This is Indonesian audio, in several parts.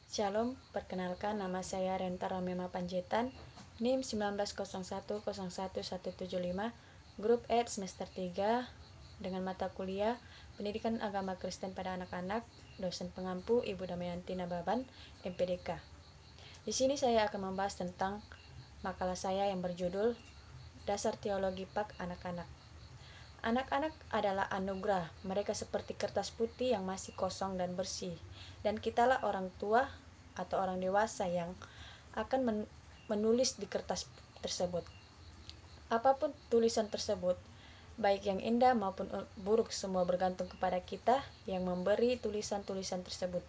Shalom, perkenalkan nama saya Renta Romema Panjaitan, NIM 1901011175, Grup Ed semester 3, dengan mata kuliah Pendidikan Agama Kristen pada Anak-anak, dosen pengampu Ibu Damayanti Nababan, MPDK. Di sini saya akan membahas tentang makalah saya yang berjudul Dasar Teologi Pak Anak-anak. Anak-anak adalah anugerah, mereka seperti kertas putih yang masih kosong dan bersih, dan kitalah orang tua atau orang dewasa yang akan menulis di kertas tersebut. Apapun tulisan tersebut, baik yang indah maupun buruk, semua bergantung kepada kita yang memberi tulisan-tulisan tersebut.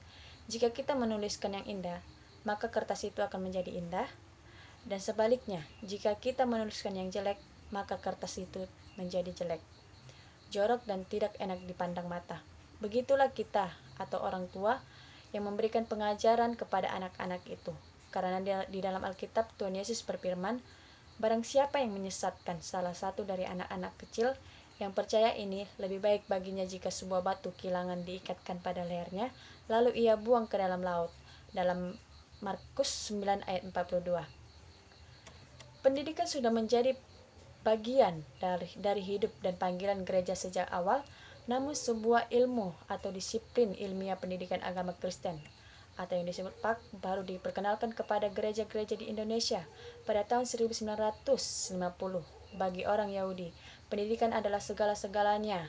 Jika kita menuliskan yang indah, maka kertas itu akan menjadi indah, dan sebaliknya, jika kita menuliskan yang jelek, maka kertas itu menjadi jelek, jorok dan tidak enak dipandang mata. Begitulah kita atau orang tua yang memberikan pengajaran kepada anak-anak itu. Karena di dalam Alkitab Tuhan Yesus berfirman, barang siapa yang menyesatkan salah satu dari anak-anak kecil yang percaya ini, lebih baik baginya jika sebuah batu kilangan diikatkan pada lehernya, lalu ia buang ke dalam laut. Dalam Markus 9 ayat 42. Pendidikan sudah menjadi bagian dari hidup dan panggilan gereja sejak awal, namun sebuah ilmu atau disiplin ilmiah pendidikan agama Kristen atau yang disebut PAK baru diperkenalkan kepada gereja-gereja di Indonesia pada tahun 1950. Bagi orang Yahudi, pendidikan adalah segala-segalanya,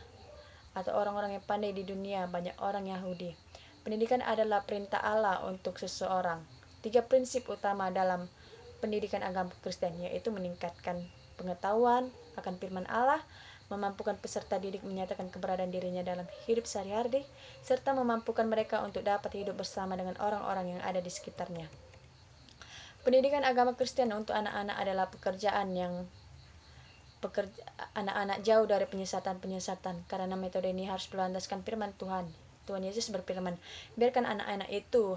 atau orang-orang yang pandai di dunia, banyak orang Yahudi. Pendidikan adalah perintah Allah untuk seseorang. 3 prinsip utama dalam pendidikan agama Kristen, yaitu meningkatkan pengetahuan akan firman Allah, memampukan peserta didik menyatakan keberadaan dirinya dalam hidup sehari-hari, serta memampukan mereka untuk dapat hidup bersama dengan orang-orang yang ada di sekitarnya. Pendidikan agama Kristen untuk anak-anak adalah pekerjaan yang anak-anak jauh dari penyesatan-penyesatan, karena metode ini harus berlandaskan firman Tuhan. Tuhan Yesus berfirman, biarkan anak-anak itu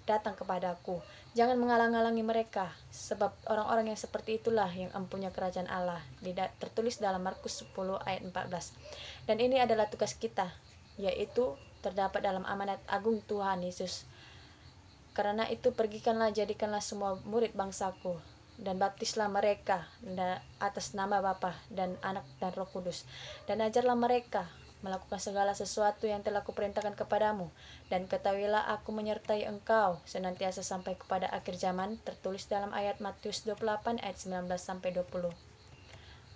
datang kepadaku, jangan menghalang-halangi mereka, sebab orang-orang yang seperti itulah yang empunya kerajaan Allah. Tertulis dalam Markus 10 ayat 14. Dan ini adalah tugas kita, yaitu terdapat dalam amanat agung Tuhan Yesus. Karena itu pergikanlah, jadikanlah semua murid bangsaku, dan baptislah mereka atas nama Bapa dan Anak dan Roh Kudus, dan ajarlah mereka melakukan segala sesuatu yang telah kuperintahkan kepadamu, dan ketahuilah aku menyertai engkau senantiasa sampai kepada akhir zaman, tertulis dalam ayat Matius 28 ayat 19-20.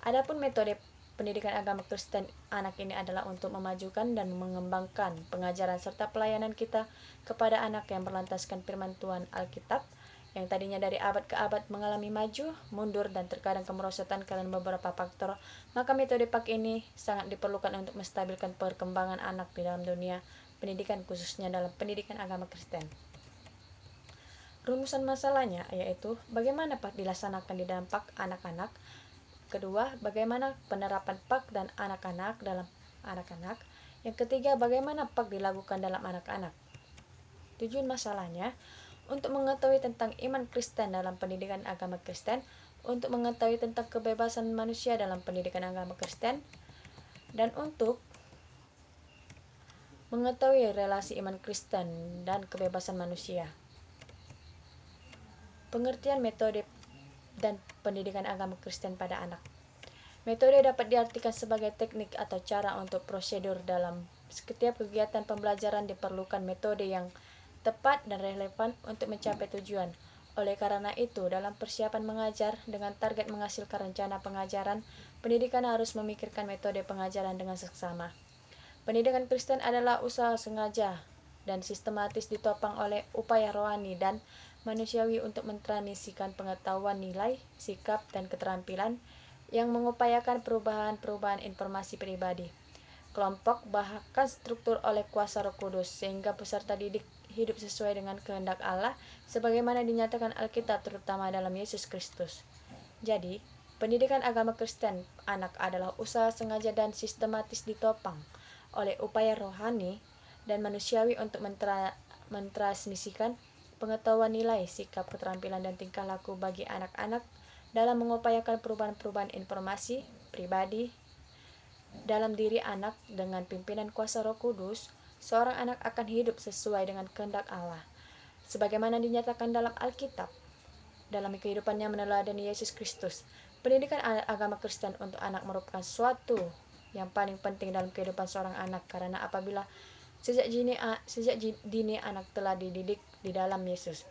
Adapun metode pendidikan agama Kristen anak ini adalah untuk memajukan dan mengembangkan pengajaran serta pelayanan kita kepada anak yang berlandaskan firman Tuhan Alkitab, yang tadinya dari abad ke abad mengalami maju, mundur, dan terkadang kemerosotan karena beberapa faktor, maka metode PAK ini sangat diperlukan untuk menstabilkan perkembangan anak di dalam dunia pendidikan, khususnya dalam pendidikan agama Kristen. Rumusan masalahnya yaitu bagaimana PAK dilaksanakan di dalam PAK anak-anak. Kedua, bagaimana penerapan PAK dan anak-anak dalam anak-anak. Yang ketiga, bagaimana PAK dilakukan dalam anak-anak. Tujuan masalahnya untuk mengetahui tentang iman Kristen dalam pendidikan agama Kristen, untuk mengetahui tentang kebebasan manusia dalam pendidikan agama Kristen, dan untuk mengetahui relasi iman Kristen dan kebebasan manusia. Pengertian metode dan pendidikan agama Kristen pada anak. Metode dapat diartikan sebagai teknik atau cara untuk prosedur dalam setiap kegiatan pembelajaran. Diperlukan metode yang tepat dan relevan untuk mencapai tujuan. Oleh karena itu, dalam persiapan mengajar dengan target menghasilkan rencana pengajaran, pendidikan harus memikirkan metode pengajaran dengan seksama. Pendidikan Kristen adalah usaha sengaja dan sistematis ditopang oleh upaya rohani dan manusiawi untuk mentransmisikan pengetahuan, nilai, sikap, dan keterampilan yang mengupayakan perubahan-perubahan informasi pribadi, kelompok, bahkan struktur oleh kuasa Roh Kudus, sehingga peserta didik hidup sesuai dengan kehendak Allah sebagaimana dinyatakan Alkitab, terutama dalam Yesus Kristus. Jadi, pendidikan agama Kristen anak adalah usaha sengaja dan sistematis ditopang oleh upaya rohani dan manusiawi untuk mentransmisikan pengetahuan, nilai, sikap, keterampilan, dan tingkah laku bagi anak-anak dalam mengupayakan perubahan-perubahan informasi pribadi dalam diri anak. Dengan pimpinan kuasa Roh Kudus, seorang anak akan hidup sesuai dengan kehendak Allah. sebagaimana dinyatakan dalam Alkitab. Dalam kehidupannya meneladani Yesus Kristus, pendidikan agama Kristen untuk anak merupakan suatu yang paling penting dalam kehidupan seorang anak, karena apabila sejak dini anak telah dididik di dalam Yesus.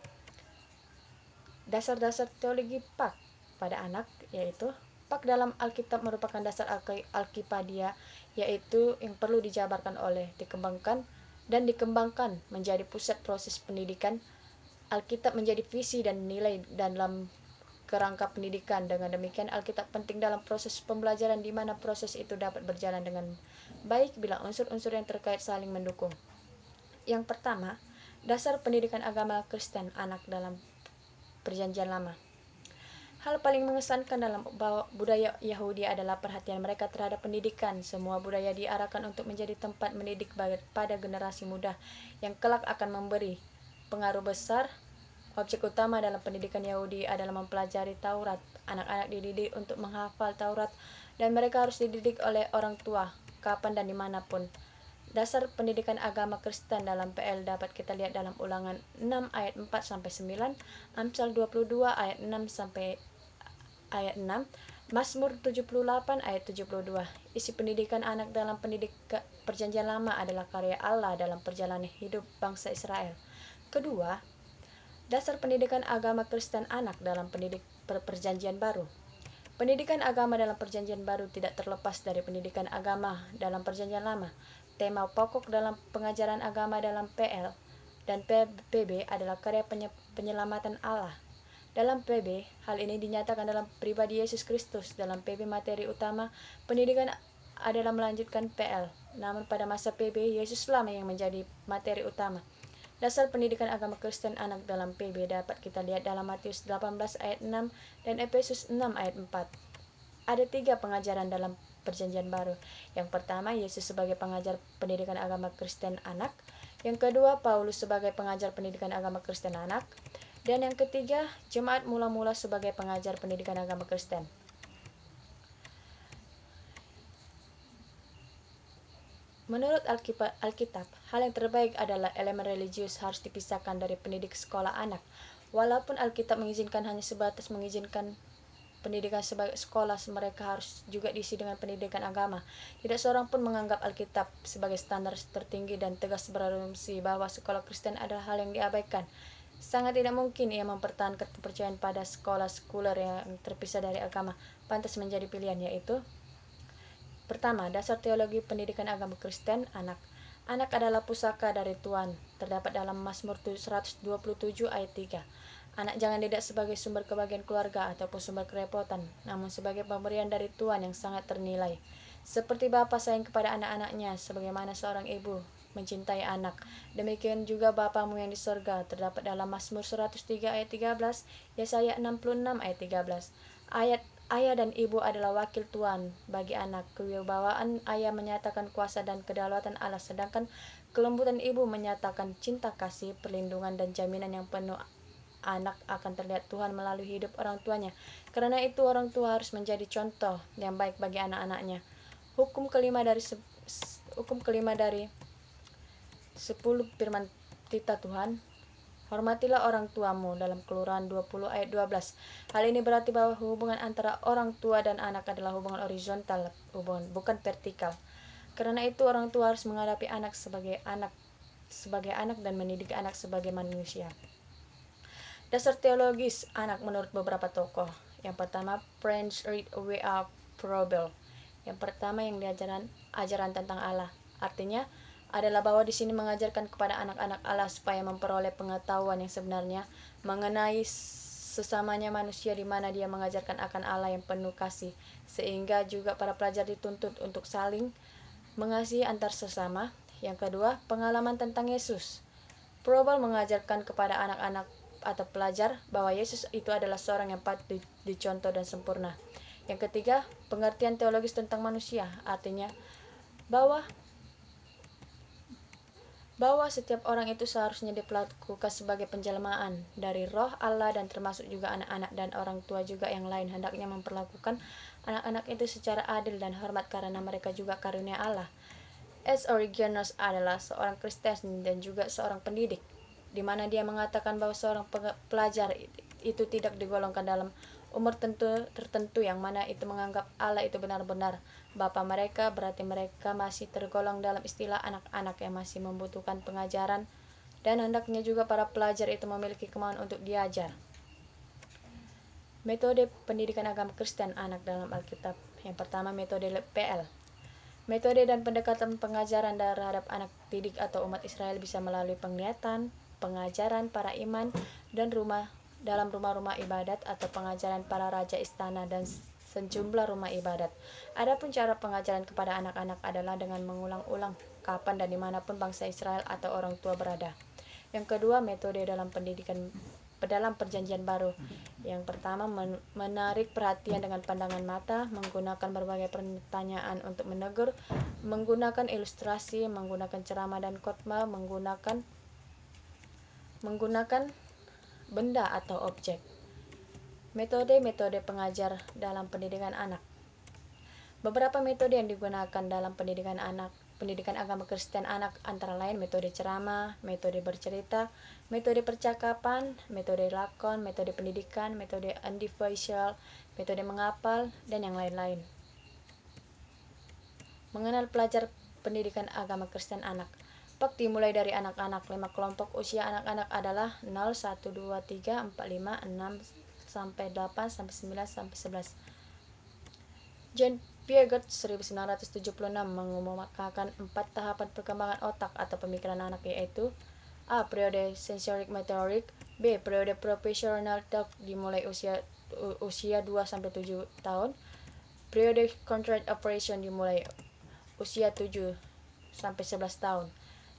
Dasar-dasar teologi Pak pada anak, yaitu Pak dalam Alkitab merupakan dasar Alkipadia, yaitu yang perlu dijabarkan oleh dikembangkan menjadi pusat proses pendidikan. Alkitab menjadi visi dan nilai dalam kerangka pendidikan. Dengan demikian, Alkitab penting dalam proses pembelajaran, di mana proses itu dapat berjalan dengan baik bila unsur-unsur yang terkait saling mendukung. Yang pertama, dasar pendidikan agama Kristen anak dalam Perjanjian Lama. Hal paling mengesankan dalam budaya Yahudi adalah perhatian mereka terhadap pendidikan. Semua budaya diarahkan untuk menjadi tempat mendidik pada generasi muda yang kelak akan memberi pengaruh besar. Objek utama dalam pendidikan Yahudi adalah mempelajari Taurat. Anak-anak dididik untuk menghafal Taurat, dan mereka harus dididik oleh orang tua, kapan dan dimanapun. Dasar pendidikan agama Kristen dalam PL dapat kita lihat dalam Ulangan 6 ayat 4-9, Amsal 22 ayat 6 sampai ayat 6, Mazmur 78 ayat 72. Isi pendidikan anak dalam Perjanjian Lama adalah karya Allah dalam perjalanan hidup bangsa Israel. Kedua, dasar pendidikan agama Kristen anak dalam Perjanjian Baru. Pendidikan agama dalam Perjanjian Baru tidak terlepas dari pendidikan agama dalam Perjanjian Lama. Tema pokok dalam pengajaran agama dalam PL dan PB adalah karya penyelamatan Allah. Dalam PB, hal ini dinyatakan dalam pribadi Yesus Kristus. Dalam PB, materi utama pendidikan adalah melanjutkan PL. Namun pada masa PB, Yesuslah yang menjadi materi utama. Dasar pendidikan agama Kristen anak dalam PB dapat kita lihat dalam Matius 18 ayat 6 dan Efesus 6 ayat 4. Ada 3 pengajaran dalam Perjanjian Baru. Yang pertama, Yesus sebagai pengajar pendidikan agama Kristen anak. Yang kedua, Paulus sebagai pengajar pendidikan agama Kristen anak. Dan yang ketiga, jemaat mula-mula sebagai pengajar pendidikan agama Kristen. Menurut Alkitab, hal yang terbaik adalah elemen religius harus dipisahkan dari pendidik sekolah anak. Walaupun Alkitab mengizinkan hanya sebatas mengizinkan pendidikan sebagai sekolah, mereka harus juga diisi dengan pendidikan agama. Tidak seorang pun menganggap Alkitab sebagai standar tertinggi dan tegas berasumsi bahwa sekolah Kristen adalah hal yang diabaikan. Sangat tidak mungkin ia mempertahankan kepercayaan pada sekolah sekuler yang terpisah dari agama. Pantas menjadi pilihan, yaitu pertama, dasar teologi pendidikan agama Kristen anak. Anak adalah pusaka dari Tuhan, terdapat dalam Mazmur 127 ayat 3. Anak jangan tidak sebagai sumber kebahagiaan keluarga ataupun sumber kerepotan, namun sebagai pemberian dari Tuhan yang sangat ternilai. Seperti bapa sayang kepada anak-anaknya, sebagaimana seorang ibu mencintai anak, demikian juga Bapamu yang di sorga, terdapat dalam Mazmur 103 ayat 13, Yesaya 66 ayat 13. Ayah dan ibu adalah wakil Tuhan bagi anak. Kewibawaan ayah menyatakan kuasa dan kedaulatan Allah, sedangkan kelembutan ibu menyatakan cinta kasih, perlindungan, dan jaminan yang penuh. Anak akan terlihat Tuhan melalui hidup orang tuanya. Karena itu orang tua harus menjadi contoh yang baik bagi anak-anaknya. Hukum kelima dari 10 firman titah Tuhan. Hormatilah orang tuamu dalam Keluaran 20 ayat 12. Hal ini berarti bahwa hubungan antara orang tua dan anak adalah hubungan horizontal, bukan vertikal. Karena itu orang tua harus menghadapi anak sebagai anak dan mendidik anak sebagai manusia. Dasar teologis anak menurut beberapa tokoh. Yang pertama, Franz Reed W. A. Froebel. Yang pertama yang ajaran tentang Allah. Artinya adalah bahwa di sini mengajarkan kepada anak-anak Allah supaya memperoleh pengetahuan yang sebenarnya mengenai sesamanya manusia, di mana dia mengajarkan akan Allah yang penuh kasih, sehingga juga para pelajar dituntut untuk saling mengasihi antar sesama. Yang kedua, pengalaman tentang Yesus. Froebel mengajarkan kepada anak-anak atau pelajar bahwa Yesus itu adalah seorang yang patut dicontoh dan sempurna. Yang ketiga, pengertian teologis tentang manusia, artinya bahwa setiap orang itu seharusnya diperlakukan sebagai penjelmaan dari roh Allah, dan termasuk juga anak-anak dan orang tua juga yang lain. Hendaknya memperlakukan anak-anak itu secara adil dan hormat karena mereka juga karunia Allah. S. Origenes adalah seorang Kristen dan juga seorang pendidik. di mana dia mengatakan bahwa seorang pelajar itu tidak digolongkan dalam umur tertentu yang mana itu menganggap Allah itu benar-benar Bapa mereka, berarti mereka masih tergolong dalam istilah anak-anak yang masih membutuhkan pengajaran, dan hendaknya juga para pelajar itu memiliki kemauan untuk diajar. Metode pendidikan agama Kristen anak dalam Alkitab. Yang pertama, metode PL. Metode dan pendekatan pengajaran terhadap anak didik atau umat Israel bisa melalui penglihatan, pengajaran para imam, dan dalam rumah-rumah ibadat atau pengajaran para raja istana dan sejumlah rumah ibadat. Adapun cara pengajaran kepada anak-anak adalah dengan mengulang-ulang kapan dan dimanapun bangsa Israel atau orang tua berada. Yang kedua, metode dalam pendidikan dalam perjanjian baru. Yang pertama, menarik perhatian dengan pandangan mata, menggunakan berbagai pertanyaan untuk menegur, menggunakan ilustrasi, menggunakan ceramah dan khotbah, menggunakan benda atau objek. Metode-metode pengajar dalam pendidikan anak. Beberapa metode yang digunakan dalam pendidikan agama Kristen anak antara lain metode ceramah, metode bercerita, metode percakapan, metode lakon, metode pendidikan, metode individual, metode menghafal, dan yang lain-lain. Mengenal pelajar pendidikan agama Kristen anak. Pak dimulai dari anak-anak. 5 kelompok usia anak-anak adalah 0, 1, 2, 3, 4, 5, 6, sampai 8, sampai 9, sampai 11. John Piaget 1976 mengemukakan 4 tahapan perkembangan otak atau pemikiran anak, yaitu A. Periode sensorik motorik, B. Periode profesional talk dimulai usia 2-7 tahun, periode control operation dimulai usia 7-11 tahun,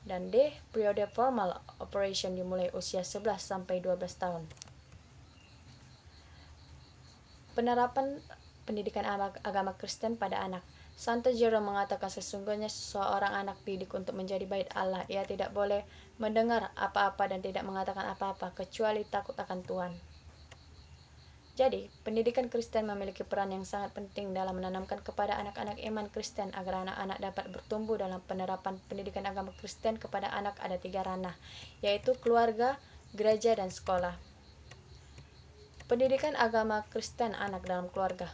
dan D. Periode formal operation dimulai usia 11-12 tahun. Penerapan pendidikan agama Kristen pada anak. Santo Jerome mengatakan sesungguhnya seorang anak didik untuk menjadi bait Allah, ia tidak boleh mendengar apa-apa dan tidak mengatakan apa-apa kecuali takut akan Tuhan. Jadi, pendidikan Kristen memiliki peran yang sangat penting dalam menanamkan kepada anak-anak iman Kristen agar anak-anak dapat bertumbuh dalam penerapan pendidikan agama Kristen kepada anak. Ada 3 ranah, yaitu keluarga, gereja, dan sekolah. Pendidikan agama Kristen anak dalam keluarga.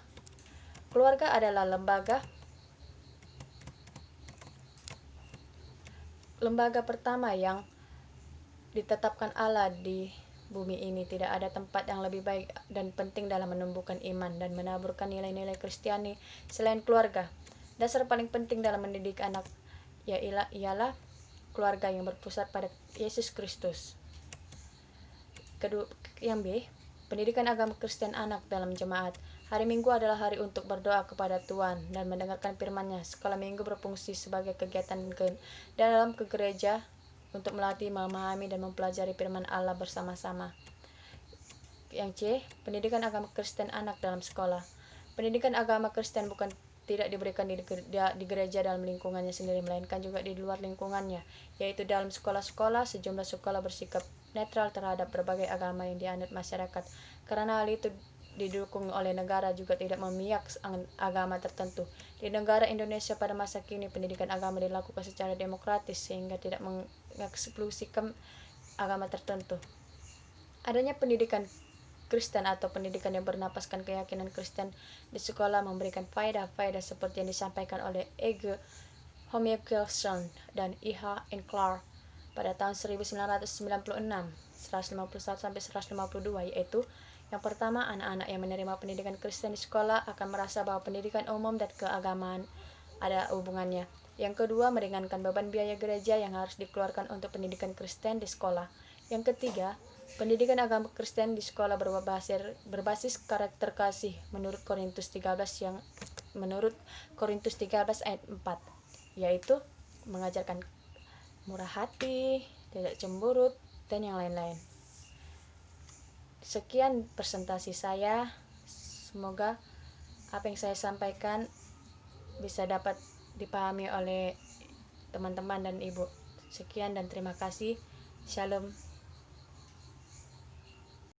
Keluarga adalah lembaga pertama yang ditetapkan Allah di bumi ini. Tidak ada tempat yang lebih baik dan penting dalam menumbuhkan iman dan menaburkan nilai-nilai Kristiani selain keluarga. Dasar paling penting dalam mendidik anak ialah keluarga yang berpusat pada Yesus Kristus. Yang B, pendidikan agama Kristen anak dalam jemaat. Hari Minggu adalah hari untuk berdoa kepada Tuhan dan mendengarkan firman-Nya. Sekolah Minggu berfungsi sebagai kegiatan dalam ke gereja untuk melatih, memahami, dan mempelajari firman Allah bersama-sama. Yang C, pendidikan agama Kristen anak dalam sekolah. Pendidikan agama Kristen tidak diberikan di gereja dalam lingkungannya sendiri, melainkan juga di luar lingkungannya, yaitu dalam sekolah-sekolah. Sejumlah sekolah bersikap netral terhadap berbagai agama yang dianut masyarakat. Karena hal itu didukung oleh negara, juga tidak memihak agama tertentu. Di negara Indonesia pada masa kini, pendidikan agama dilakukan secara demokratis sehingga tidak mengeksklusikan agama tertentu. Adanya pendidikan Kristen atau pendidikan yang bernapaskan keyakinan Kristen di sekolah memberikan faedah-faedah seperti yang disampaikan oleh Ege Homiakelson dan I.H. Enklar pada tahun 1996, 151-152, yaitu yang pertama, anak-anak yang menerima pendidikan Kristen di sekolah akan merasa bahwa pendidikan umum dan keagamaan ada hubungannya. Yang kedua, meringankan beban biaya gereja yang harus dikeluarkan untuk pendidikan Kristen di sekolah. Yang ketiga, pendidikan agama Kristen di sekolah berbasis karakter kasih menurut Korintus 13 ayat 4, yaitu mengajarkan murah hati, tidak cemburut, dan yang lain-lain. Sekian presentasi saya. Semoga apa yang saya sampaikan bisa dapat dipahami oleh teman-teman dan ibu. Sekian dan terima kasih. Shalom.